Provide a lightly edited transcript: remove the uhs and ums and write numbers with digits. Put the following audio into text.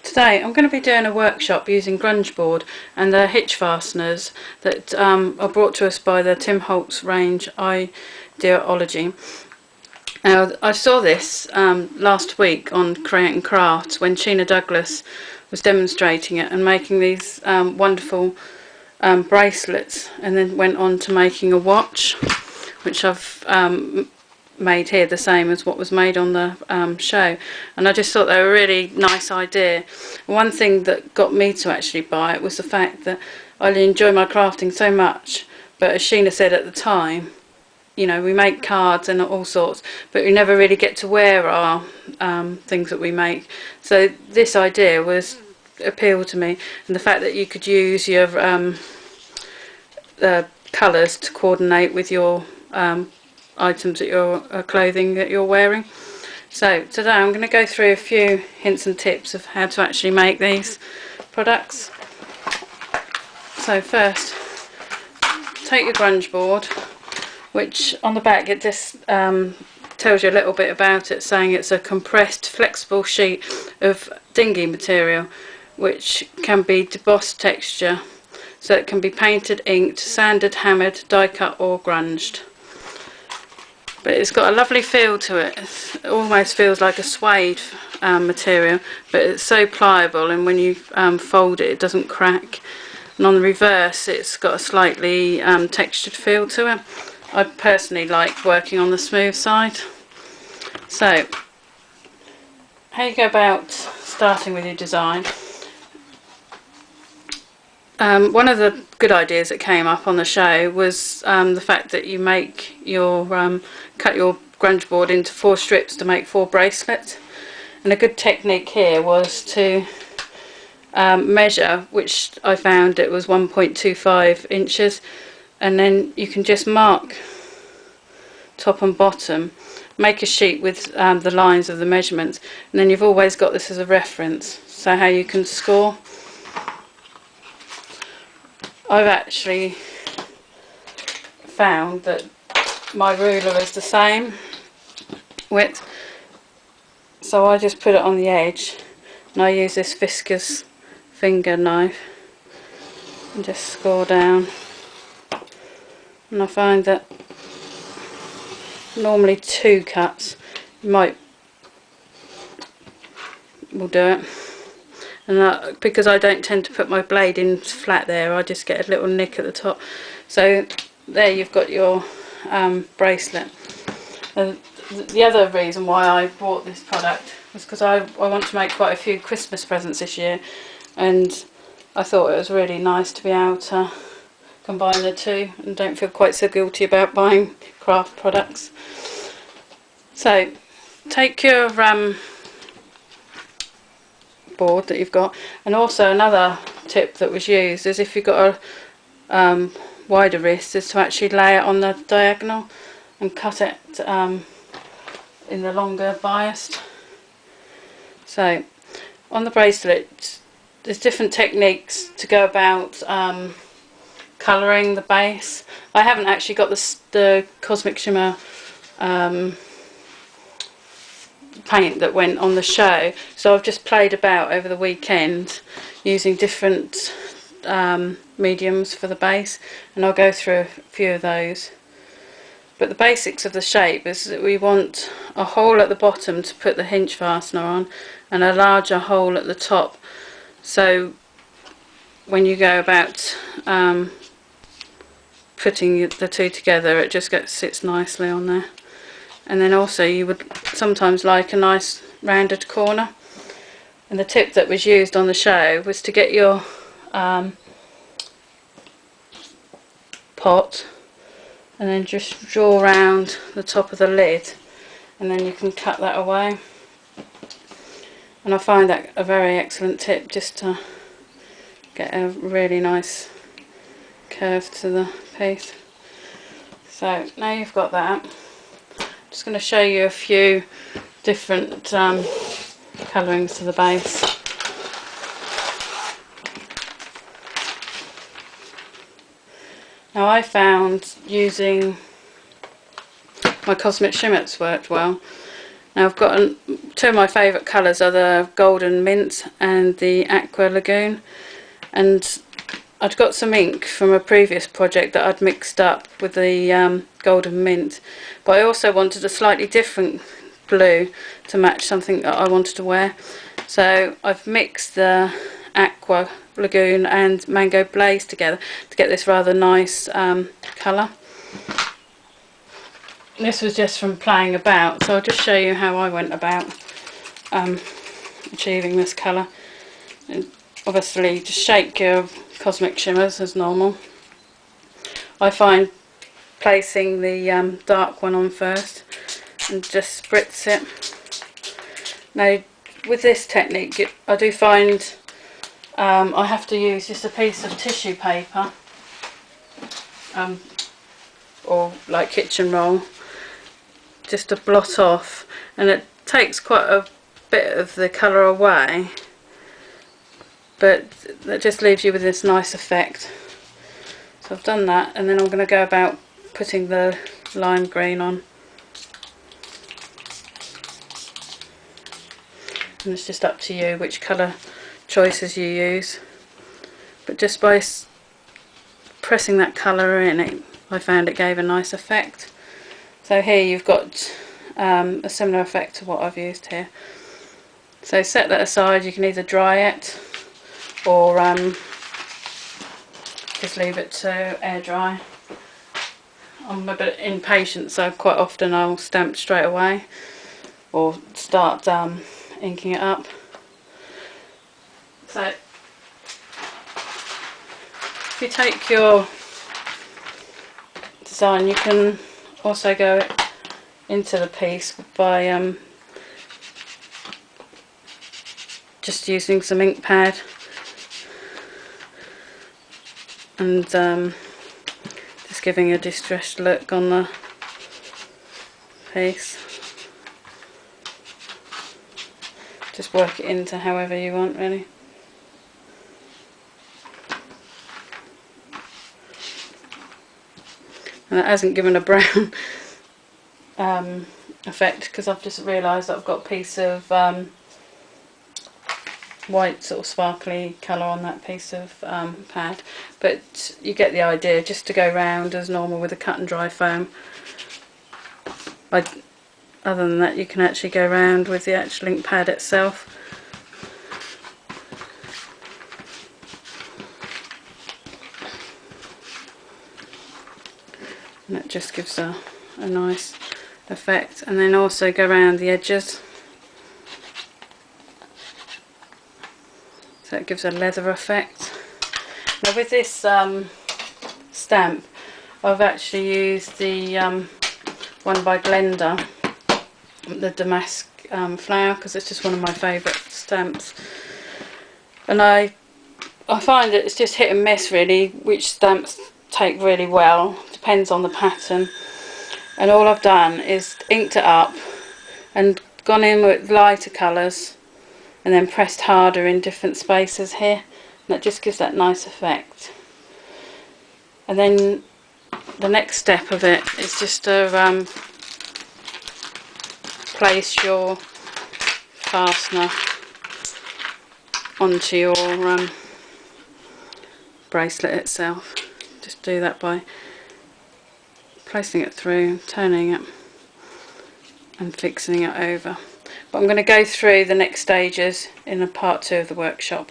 Today I'm going to be doing a workshop using Grungeboard and the hitch fasteners that are brought to us by the Tim Holtz range Ideology. Now, I saw this last week on Create and Craft when Sheena Douglas was demonstrating it and making these wonderful bracelets, and then went on to making a watch, which I've made here the same as what was made on the show, and I just thought they were a really nice idea. One thing that got me to actually buy it was the fact that I enjoy my crafting so much, but as Sheena said at the time, you know, we make cards and all sorts, but we never really get to wear our things that we make. So this idea was appealed to me, and the fact that you could use your colours to coordinate with your items that your clothing that you're wearing. So today I'm going to go through a few hints and tips of how to actually make these products. So first, take your Grungeboard, which on the back it just tells you a little bit about it, saying it's a compressed flexible sheet of dinghy material which can be debossed texture, so it can be painted, inked, sanded, hammered, die cut or grunged. But it's got a lovely feel to it. It almost feels like a suede material, but it's so pliable, and when you fold it, it doesn't crack. And on the reverse, it's got a slightly textured feel to it. I personally like working on the smooth side. So, how you go about starting with your design? One of the good ideas that came up on the show was the fact that you make your cut your Grungeboard into 4 strips to make 4 bracelets. And a good technique here was to measure, which I found it was 1.25 inches, and then you can just mark top and bottom, make a sheet with the lines of the measurements, and then you've always got this as a reference, so how you can score. I've actually found that my ruler is the same width, so I just put it on the edge, and I use this viscous finger knife and just score down. And I find that normally 2 cuts will do it. And because I don't tend to put my blade in flat there, I just get a little nick at the top. So there you've got your bracelet. The other reason why I bought this product was because I want to make quite a few Christmas presents this year, and I thought it was really nice to be able to combine the two and don't feel quite so guilty about buying craft products. So take your board that you've got, and also another tip that was used is if you've got a wider wrist, is to actually lay it on the diagonal and cut it in the longer biased. So on the bracelet there's different techniques to go about colouring the base. I haven't actually got the Cosmic Shimmer paint that went on the show, so I've just played about over the weekend using different mediums for the base, and I'll go through a few of those. But the basics of the shape is that we want a hole at the bottom to put the hinge fastener on, and a larger hole at the top, so when you go about putting the two together, it just sits nicely on there. And then also you would sometimes like a nice rounded corner, and the tip that was used on the show was to get your pot and then just draw around the top of the lid, and then you can cut that away. And I find that a very excellent tip, just to get a really nice curve to the piece. So now you've got that, just going to show you a few different colourings to the base. Now I found using my Cosmic Shimmers worked well. Now I've got two of my favourite colours are the Golden Mint and the Aqua Lagoon, and I'd got some ink from a previous project that I'd mixed up with the Golden Mint, but I also wanted a slightly different blue to match something that I wanted to wear. So I've mixed the Aqua Lagoon and Mango Blaze together to get this rather nice colour. This was just from playing about, so I'll just show you how I went about achieving this colour. And obviously just shake your Cosmic Shimmers as normal. I find placing the dark one on first and just spritz it. Now with this technique I do find I have to use just a piece of tissue paper or like kitchen roll just to blot off, and it takes quite a bit of the colour away, but that just leaves you with this nice effect. So I've done that, and then I'm going to go about putting the lime green on, and it's just up to you which colour choices you use, but just by pressing that colour in, I found it gave a nice effect. So here you've got a similar effect to what I've used here. So set that aside. You can either dry it or just leave it to air dry. I'm a bit impatient, so quite often I'll stamp straight away or start inking it up. So if you take your design, you can also go into the piece by just using some ink pad and just giving a distressed look on the piece. Just work it into however you want, really. And that hasn't given a brown effect because I've just realised that I've got a piece of white sort of sparkly colour on that piece of pad, but you get the idea, just to go round as normal with a cut and dry foam. Other than that, you can actually go round with the actual ink pad itself. And that just gives a nice effect, and then also go around the edges, so it gives a leather effect. Now with this stamp, I've actually used the one by Glenda, the Damask flower, because it's just one of my favourite stamps, and I find that it's just hit and miss really which stamps take really well, depends on the pattern. And all I've done is inked it up and gone in with lighter colours and then pressed harder in different spaces here, and that just gives that nice effect. And then the next step of it is just to place your fastener onto your bracelet itself. Just do that by placing it through, turning it and fixing it over. But I'm going to go through the next stages in a part 2 of the workshop.